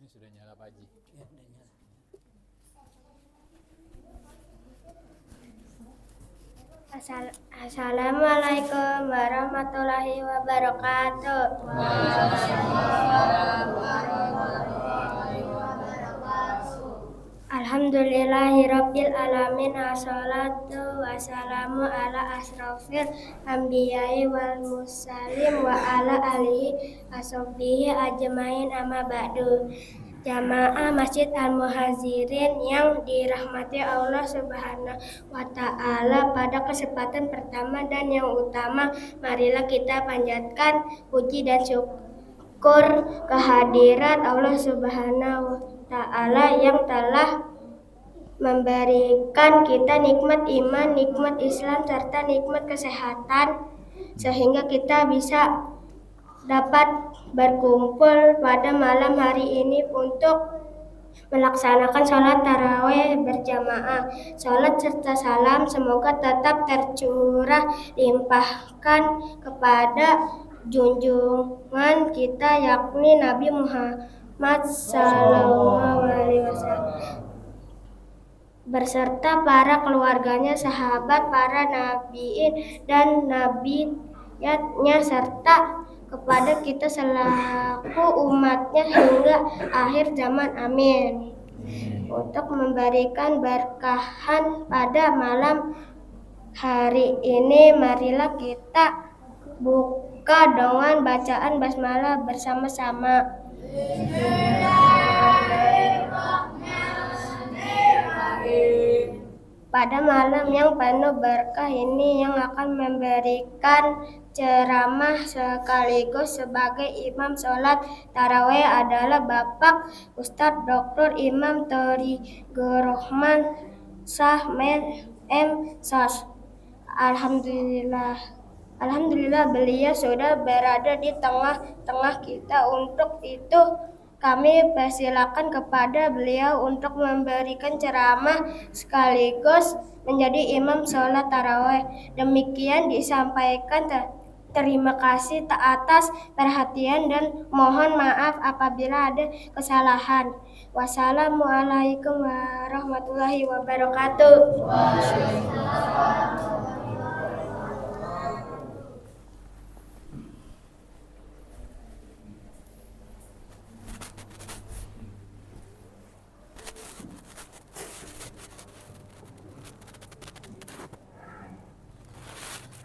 Ini sudah nyala Pak Haji. Ya, udah nyala. Assalamualaikum warahmatullahi wabarakatuh. Alhamdulillahirabbil alamin, wassalatu wassalamu ala asrofil anbiya'i wal mursalin wa ala alihi washabbihi ajmain, amma ba'du. Jamaah Masjid Al-Muhajirin yang dirahmati Allah Subhanahu wa Ta'ala, pada kesempatan pertama dan yang utama, marilah kita panjatkan puji dan syukur kehadirat Allah Subhanahu wa Ta'ala yang telah memberikan kita nikmat iman, nikmat Islam, serta nikmat kesehatan, sehingga kita bisa dapat berkumpul pada malam hari ini untuk melaksanakan sholat tarawih berjamaah. Sholat serta salam semoga tetap tercurah limpahkan kepada junjungan kita, yakni Nabi Muhammad SAW, berserta para keluarganya, sahabat, para nabiin dan nabiyatnya, serta kepada kita selaku umatnya hingga akhir zaman, amin. Untuk memberikan berkahan pada malam hari ini, marilah kita buka dengan bacaan basmalah bersama-sama. Pada malam yang penuh berkah ini, yang akan memberikan ceramah sekaligus sebagai imam sholat tarawih adalah Bapak Ustadz Dr. Imam Thoriqur Rahman M.Sos. Alhamdulillah beliau sudah berada di tengah-tengah kita. Untuk itu kami persilakan kepada beliau untuk memberikan ceramah sekaligus menjadi imam sholat tarawih. Demikian disampaikan. Terima kasih atas perhatian dan mohon maaf apabila ada kesalahan. Wassalamualaikum warahmatullahi wabarakatuh.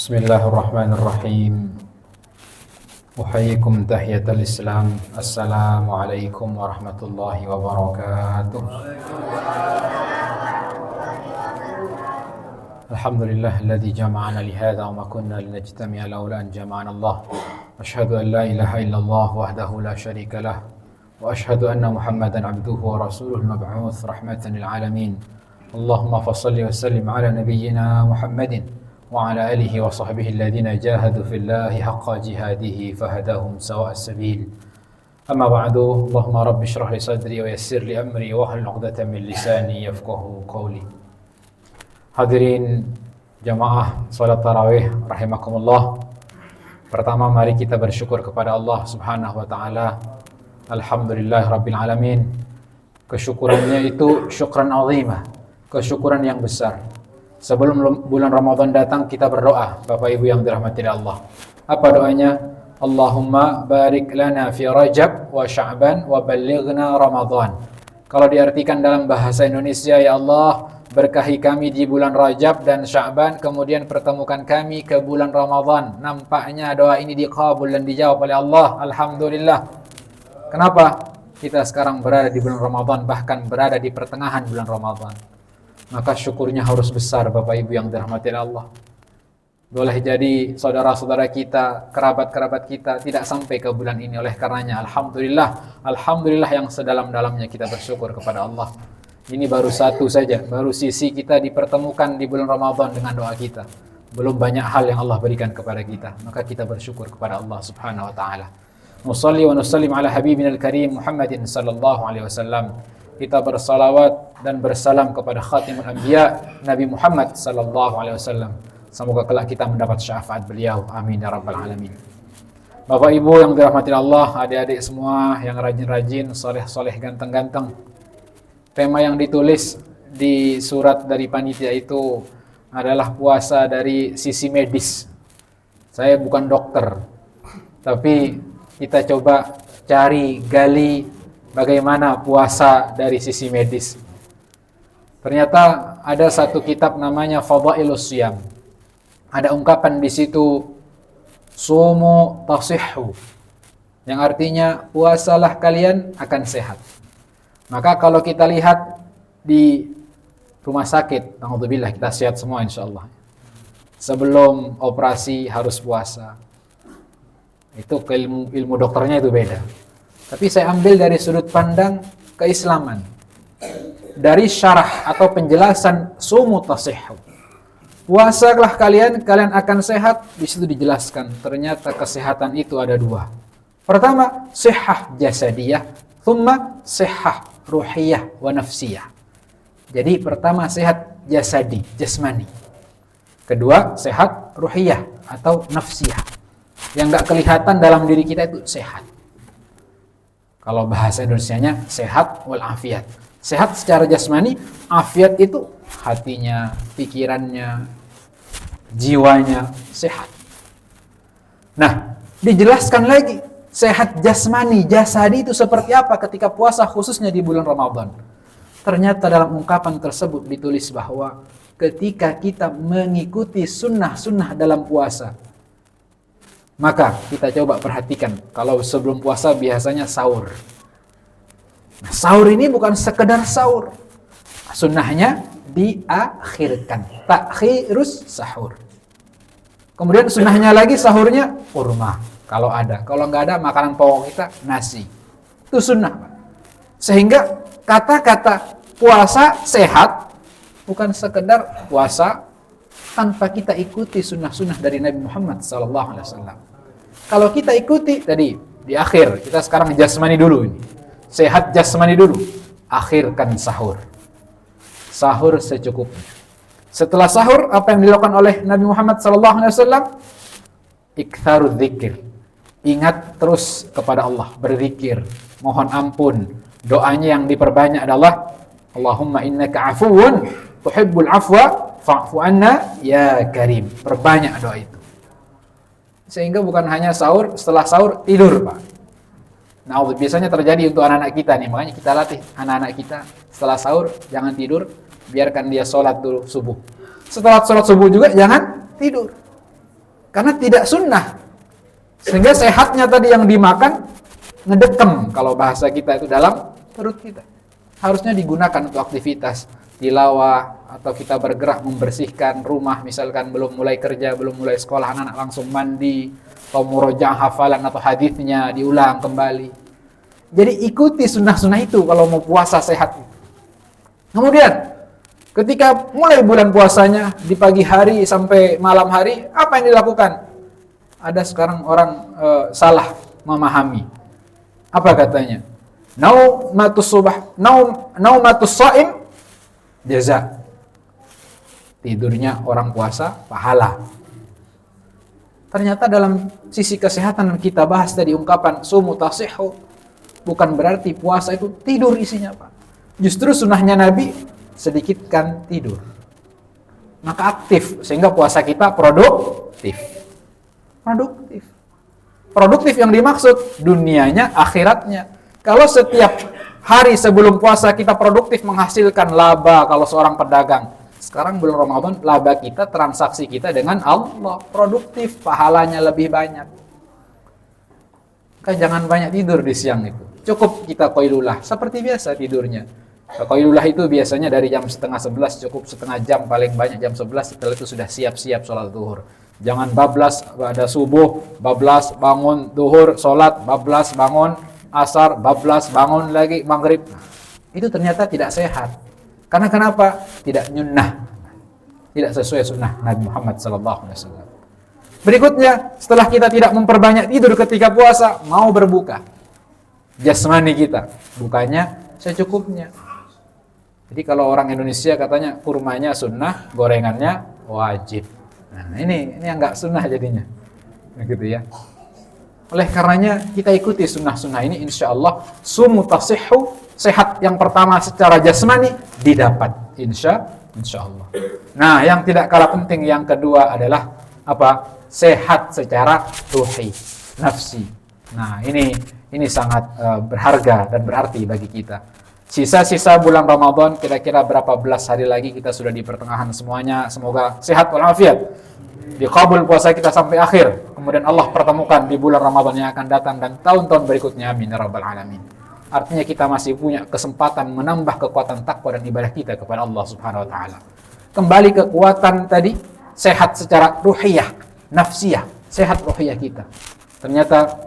Bismillahirrahmanirrahim. Uhayyikum tahiyatal Islam. Assalamualaikum warahmatullahi wabarakatuh. Alhamdulillah alladzi jama'ana lihadza wa ma kunna linajtami'a laula an jama'ana Allah. Asyhadu an la ilaha illallah wahdahu la syarika lah wa asyhadu anna Muhammadan abduhu wa rasuluhu al-mab'uts rahmatan lil alamin. Allahumma fashalli wa sallim ala nabiyyina Muhammadin وعلى آله وصحبه الذين جاهدوا في الله حق جهاده فهداهم سواء السبيل. أما بعد، اللهم رب اشرح لي صدري ويسر لي أمري واحلل عقدة من لساني يفقهوا قولي. Hadirin jamaah salat tarawih rahimakumullah. Pertama, mari kita bersyukur kepada Allah Subhanahu wa taala. Alhamdulillah rabbil alamin. Kesyukurannya itu syukran azimah, kesyukuran yang besar. Sebelum bulan Ramadan datang, kita berdoa, Bapak Ibu yang dirahmati Allah. Apa doanya? Allahumma barik lana fi Rajab wa Sya'ban wa ballighna Ramadan. Kalau diartikan dalam bahasa Indonesia, ya Allah, berkahi kami di bulan Rajab dan Sya'ban, kemudian pertemukan kami ke bulan Ramadan. Nampaknya doa ini dikabul dan dijawab oleh Allah. Alhamdulillah. Kenapa? Kita sekarang berada di bulan Ramadan, bahkan berada di pertengahan bulan Ramadan. Maka syukurnya harus besar, Bapak Ibu yang dirahmati Allah. Boleh jadi saudara-saudara kita, kerabat-kerabat kita tidak sampai ke bulan ini. Oleh karenanya Alhamdulillah yang sedalam-dalamnya kita bersyukur kepada Allah. Ini baru satu saja, baru sisi kita dipertemukan di bulan Ramadan dengan doa kita. Belum banyak hal yang Allah berikan kepada kita. Maka kita bersyukur kepada Allah Subhanahu wa taala. Nusalli wa nusallim ala habibina al-karim Muhammadin sallallahu alaihi wasallam. Kita bersalawat dan bersalam kepada khatimul anbiya Nabi Muhammad sallallahu alaihi wasallam. Semoga kelak kita mendapat syafaat beliau. Amin ya rabbal alamin. Bapak Ibu yang dirahmati Allah, adik-adik semua yang rajin-rajin, soleh-soleh, ganteng-ganteng. Tema yang ditulis di surat dari panitia itu adalah puasa dari sisi medis. Saya bukan dokter, tapi kita coba gali bagaimana puasa dari sisi medis. Ternyata ada satu kitab namanya Fadhailus Shiyam. Ada ungkapan di situ, sumu tasihhu, yang artinya puasalah kalian akan sehat. Maka kalau kita lihat di rumah sakit, alhamdulillah kita sehat semua insyaallah. Sebelum operasi harus puasa. Itu ilmu dokternya itu beda. Tapi saya ambil dari sudut pandang keislaman. Dari syarah atau penjelasan sumu tasihhu. Puasalah kalian akan sehat. Di situ dijelaskan ternyata kesehatan itu ada dua. Pertama, sihah jasadiyah, thumma sihah ruhiyah wa nafsiyah. Jadi pertama sehat jasadi, jasmani. Kedua, sehat ruhiyah atau nafsiyah. Yang enggak kelihatan dalam diri kita itu sehat. Kalau bahasa Indonesianya sehat wal afiat. Sehat secara jasmani, afiat itu hatinya, pikirannya, jiwanya sehat. Nah, dijelaskan lagi sehat jasmani, jasadi itu seperti apa ketika puasa khususnya di bulan Ramadan. Ternyata dalam ungkapan tersebut ditulis bahwa ketika kita mengikuti sunnah-sunnah dalam puasa, maka kita coba perhatikan, kalau sebelum puasa biasanya sahur. Nah, sahur ini bukan sekedar sahur. Sunnahnya diakhirkan. Takhirus sahur. Kemudian sunnahnya lagi sahurnya kurma. Kalau ada. Kalau nggak ada, makanan pokok kita nasi. Itu sunnah, Pak. Sehingga kata-kata puasa sehat bukan sekedar puasa tanpa kita ikuti sunnah-sunnah dari Nabi Muhammad SAW. Kalau kita ikuti tadi di akhir, kita sekarang jasmani dulu ini. Sehat jasmani dulu, akhirkan sahur. Sahur secukupnya. Setelah sahur, apa yang dilakukan oleh Nabi Muhammad SAW? Iktharul dzikir. Ingat terus kepada Allah, berzikir, mohon ampun. Doanya yang diperbanyak adalah Allahumma innaka afuwun tuhibbul afwa fa'fu anna ya karim. Perbanyak doa itu. Sehingga bukan hanya sahur, setelah sahur tidur, Pak. Nah, biasanya terjadi untuk anak-anak kita nih, makanya kita latih anak-anak kita setelah sahur jangan tidur, biarkan dia sholat dulu subuh. Setelah sholat subuh juga jangan tidur, karena tidak sunnah. Sehingga sehatnya tadi yang dimakan ngedekem, kalau bahasa kita itu dalam perut kita. Harusnya digunakan untuk aktivitas tilawah atau kita bergerak membersihkan rumah, misalkan belum mulai kerja, belum mulai sekolah, anak-anak langsung mandi, atau murojaah hafalan atau hadisnya diulang kembali. Jadi ikuti sunnah-sunnah itu kalau mau puasa sehat. Kemudian ketika mulai bulan puasanya di pagi hari sampai malam hari, apa yang dilakukan? Ada sekarang orang salah memahami. Apa katanya? Naumatus subah, naumatus shaim jaza. Tidurnya orang puasa pahala. Ternyata dalam sisi kesehatan yang kita bahas tadi ungkapan sumu tasihhu bukan berarti puasa itu tidur isinya, Pak. Justru sunnahnya Nabi sedikitkan tidur. Maka aktif sehingga puasa kita produktif. Produktif. Produktif yang dimaksud dunianya, akhiratnya. Kalau setiap hari sebelum puasa kita produktif menghasilkan laba kalau seorang pedagang. Sekarang bulan Ramadan, laba kita, transaksi kita dengan Allah produktif, pahalanya lebih banyak. Maka jangan banyak tidur di siang itu. Cukup kita qailulah, seperti biasa tidurnya. Qailulah itu biasanya dari jam 10:30, cukup setengah jam, paling banyak jam 11, setelah itu sudah siap-siap sholat zuhur. Jangan bablas pada subuh, bablas bangun zuhur, sholat, bablas bangun asar, bablas bangun lagi maghrib. Itu ternyata tidak sehat. Karena kenapa? Tidak nyunnah. Tidak sesuai sunnah Nabi Muhammad SAW. Berikutnya, setelah kita tidak memperbanyak tidur ketika puasa, mau berbuka. Jasmani kita, bukanya secukupnya. Jadi kalau orang Indonesia katanya kurmanya sunnah, gorengannya wajib. Nah ini yang nggak sunnah jadinya. Begitu ya. Oleh karenanya kita ikuti sunnah-sunnah ini, insya Allah sumu tasihhu, sehat yang pertama secara jasmani didapat, insya Allah. Nah, yang tidak kalah penting yang kedua adalah apa? Sehat secara ruhi, nafsi. Nah, ini sangat berharga dan berarti bagi kita. Sisa-sisa bulan Ramadan, kira-kira berapa belas hari lagi kita sudah di pertengahan semuanya. Semoga sehat walafiat, dikabul puasa kita sampai akhir. Kemudian Allah pertemukan di bulan Ramadan yang akan datang dan tahun-tahun berikutnya. Amin ya rabbal alamin. Artinya kita masih punya kesempatan menambah kekuatan takwa dan ibadah kita kepada Allah Subhanahu wa taala. Kembali kekuatan tadi, sehat secara ruhiyah, nafsiyah, sehat ruhiyah kita. Ternyata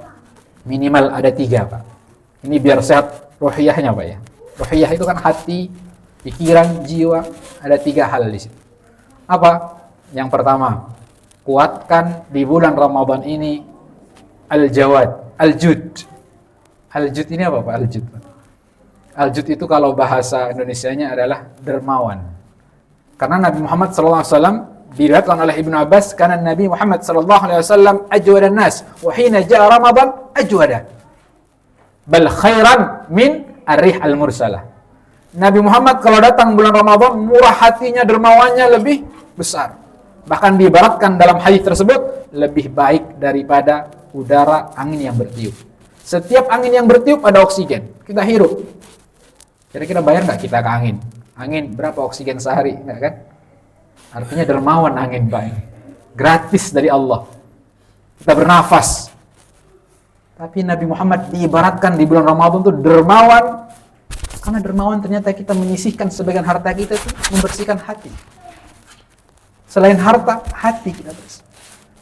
minimal ada 3, Pak. Ini biar sehat ruhiyahnya, Pak ya. Ruhiyah itu kan hati, pikiran, jiwa. Ada 3 hal di situ. Apa? Yang pertama, kuatkan di bulan Ramadan ini al-jawad, al-jud. Al-jud ini apa, Pak? Al-jud. Al-jud itu kalau bahasa Indonesianya adalah dermawan. Karena Nabi Muhammad SAW diriwayatkan oleh Ibnu Abbas, karena Nabi Muhammad SAW ajwadan nas, wa hina ja'a Ramadan ajwada. Bal khairan min ar-rih al-mursalah. Nabi Muhammad kalau datang bulan Ramadan, murah hatinya, dermawannya lebih besar. Bahkan diibaratkan dalam hadis tersebut, lebih baik daripada udara angin yang bertiup. Setiap angin yang bertiup ada oksigen, kita hirup. Kira-kira bayar nggak kita ke angin? Angin berapa oksigen sehari, nggak kan? Artinya dermawan angin, Pak. Gratis dari Allah. Kita bernafas. Tapi Nabi Muhammad diibaratkan di bulan Ramadan itu dermawan. Karena dermawan ternyata kita menyisihkan sebagian harta kita itu membersihkan hati. Selain harta, hati kita bersih.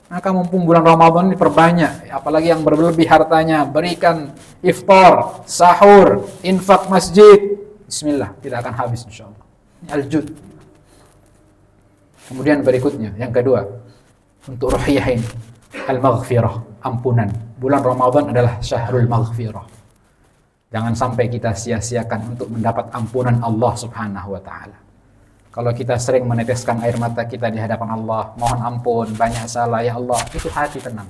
Maka mumpung bulan Ramadan diperbanyak, apalagi yang berlebih hartanya, berikan iftar, sahur, infak masjid. Bismillah, tidak akan habis insyaallah. Ini al-jud. Kemudian berikutnya, yang kedua, untuk ruhiyah ini, al-maghfirah, ampunan. Bulan Ramadan adalah syahrul maghfirah. Jangan sampai kita sia-siakan untuk mendapat ampunan Allah Subhanahu wa taala. Kalau kita sering meneteskan air mata kita di hadapan Allah, mohon ampun, banyak salah ya Allah, itu hati tenang.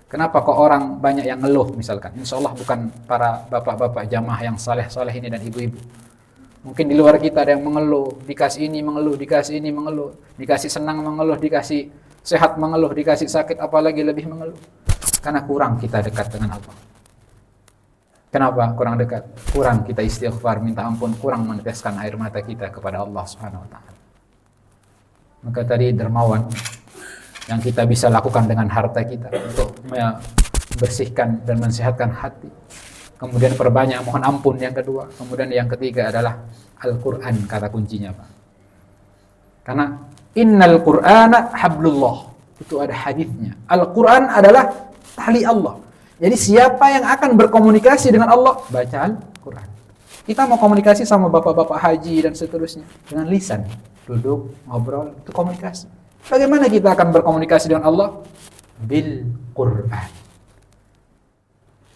Kenapa kok orang banyak yang ngeluh misalkan? Insya Allah bukan para bapak-bapak jamaah yang saleh-saleh ini dan ibu-ibu. Mungkin di luar kita ada yang mengeluh, dikasih ini mengeluh, dikasih ini mengeluh, dikasih senang mengeluh, dikasih sehat mengeluh, dikasih sakit apalagi lebih mengeluh. Karena kurang kita dekat dengan Allah. Kenapa kurang dekat? Kurang kita istighfar, minta ampun, kurang meneteskan air mata kita kepada Allah Subhanahu wa taala. Maka tadi dermawan yang kita bisa lakukan dengan harta kita untuk membersihkan dan mensehatkan hati. Kemudian perbanyak mohon ampun yang kedua. Kemudian yang ketiga adalah Al-Qur'an, kata kuncinya, Pak. Karena innal Qur'ana hablullah. Itu ada hadisnya. Al-Qur'an adalah tali Allah. Jadi siapa yang akan berkomunikasi dengan Allah, baca Al-Quran. Kita mau komunikasi sama bapak-bapak haji dan seterusnya dengan lisan, duduk, ngobrol, itu komunikasi. Bagaimana kita akan berkomunikasi dengan Allah? Bil Quran.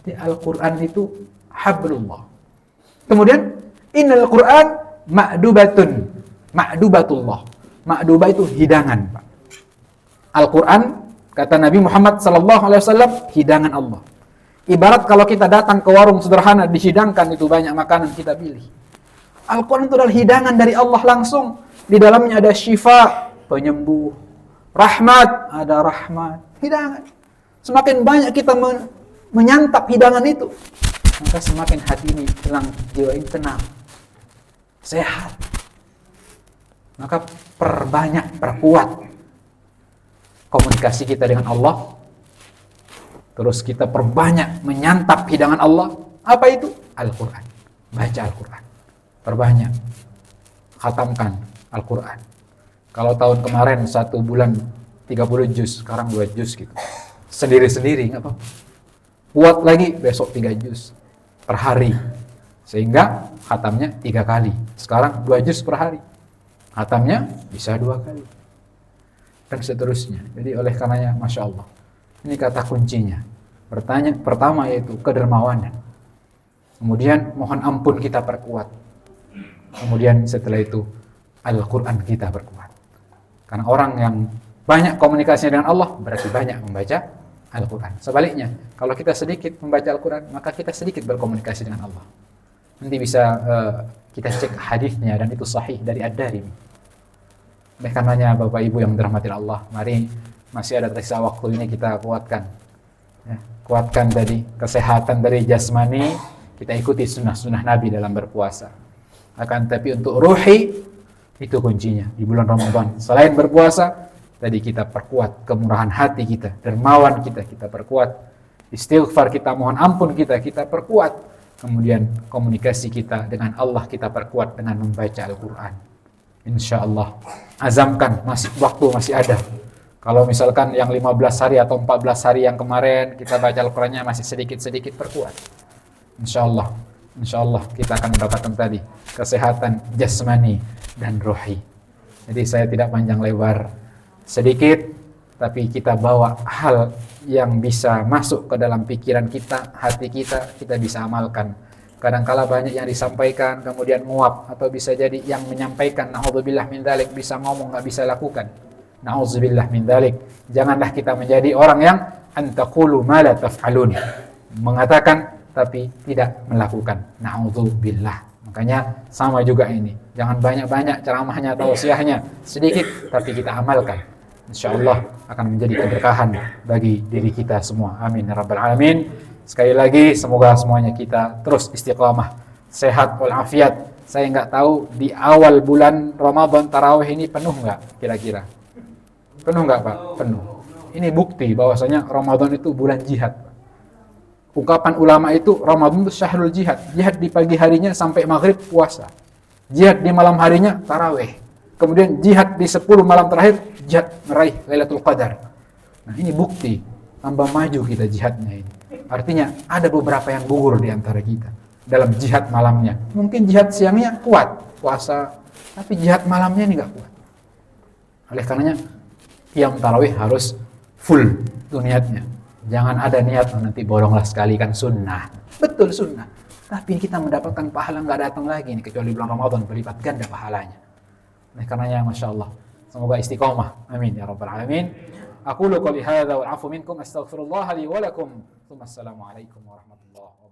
Jadi Al-Quran itu hablullah. Kemudian innal Quran ma'dubatun, ma'dubatullah. Ma'dubah itu hidangan, Pak. Al-Quran, kata Nabi Muhammad SAW, hidangan Allah. Ibarat kalau kita datang ke warung sederhana, dihidangkan itu banyak makanan, kita pilih. Al-Quran itu adalah hidangan dari Allah langsung. Di dalamnya ada syifa, penyembuh. Rahmat, ada rahmat. Hidangan. Semakin banyak kita menyantap hidangan itu, maka semakin hati ini tenang, jiwa ini tenang, sehat. Maka perkuat komunikasi kita dengan Allah. Terus kita perbanyak menyantap hidangan Allah. Apa itu? Al-Quran. Baca Al-Quran. Perbanyak. Khatamkan Al-Quran. Kalau tahun kemarin 1 bulan 30 juz, sekarang 2 juz gitu. Sendiri-sendiri, nggak apa-apa. Kuat lagi, besok 3 juz per hari. Sehingga khatamnya 3 kali. Sekarang 2 juz per hari. Khatamnya bisa 2 kali. Dan seterusnya. Jadi oleh karenanya, Masya Allah. Ini kata kuncinya. Pertama yaitu kedermawanan. Kemudian mohon ampun kita perkuat. Kemudian setelah itu Al-Quran kita perkuat. Karena orang yang banyak komunikasinya dengan Allah berarti banyak membaca Al-Quran. Sebaliknya, kalau kita sedikit membaca Al-Quran, maka kita sedikit berkomunikasi dengan Allah. Nanti bisa kita cek hadisnya dan itu sahih dari Ad-Darimi. Oleh karenanya Bapak Ibu yang dirahmati Allah, mari masih ada tersisa waktu ini kita kuatkan. Ya, kuatkan tadi kesehatan dari jasmani, kita ikuti sunnah-sunnah Nabi dalam berpuasa. Akan tapi untuk ruhi, itu kuncinya di bulan Ramadan. Selain berpuasa, tadi kita perkuat kemurahan hati kita, dermawan kita perkuat, istighfar kita, mohon ampun kita perkuat. Kemudian komunikasi kita dengan Allah kita perkuat dengan membaca Al-Quran. Insya Allah, azamkan, waktu masih ada. Kalau misalkan yang 15 hari atau 14 hari yang kemarin kita baca Al-Qurannya masih sedikit-sedikit perkuat. Insya Allah kita akan mendapatkan tadi kesehatan jasmani dan rohi. Jadi saya tidak panjang lebar, sedikit, tapi kita bawa hal yang bisa masuk ke dalam pikiran kita, hati kita bisa amalkan. Kadangkala banyak yang disampaikan kemudian nguap, atau bisa jadi yang menyampaikan na'udzubillah min dzalik bisa ngomong nggak bisa lakukan. Na'udzubillah min dzalik. Janganlah kita menjadi orang yang antaqulu ma la taf'alun. Mengatakan tapi tidak melakukan. Na'udzubillah. Makanya sama juga ini. Jangan banyak-banyak ceramahnya atau tausiahnya, sedikit tapi kita amalkan. InsyaAllah akan menjadi keberkahan bagi diri kita semua. Amin ya rabbal alamin. Sekali lagi semoga semuanya kita terus istiqamah, sehat walafiat. Saya nggak tahu di awal bulan Ramadan tarawih ini penuh nggak kira-kira? Penuh nggak Pak? Penuh. Ini bukti bahwasanya Ramadan itu bulan jihad. Ungkapan ulama itu Ramadan itu syahrul jihad. Jihad di pagi harinya sampai maghrib puasa. Jihad di malam harinya tarawih. Kemudian jihad di 10 malam terakhir, jihad meraih Lailatul Qadar. Nah ini bukti, tambah maju kita jihadnya ini. Artinya ada beberapa yang gugur di antara kita dalam jihad malamnya. Mungkin jihad siangnya kuat, puasa, tapi jihad malamnya ini nggak kuat. Oleh karenanya, qiyam tarawih harus full itu niatnya. Jangan ada niat nanti bolonglah sekali kan sunnah. Betul sunnah. Tapi kita mendapatkan pahala nggak datang lagi nih kecuali bulan Ramadan berlipat ganda pahalanya. Oleh karenanya Masya Allah, semoga istiqamah. Amin ya rabbal alamin. Aqulu qouli hadza wal 'afu minkum astaghfirullah li wa lakum. Assalamualaikum warahmatullahi wabarakatuh.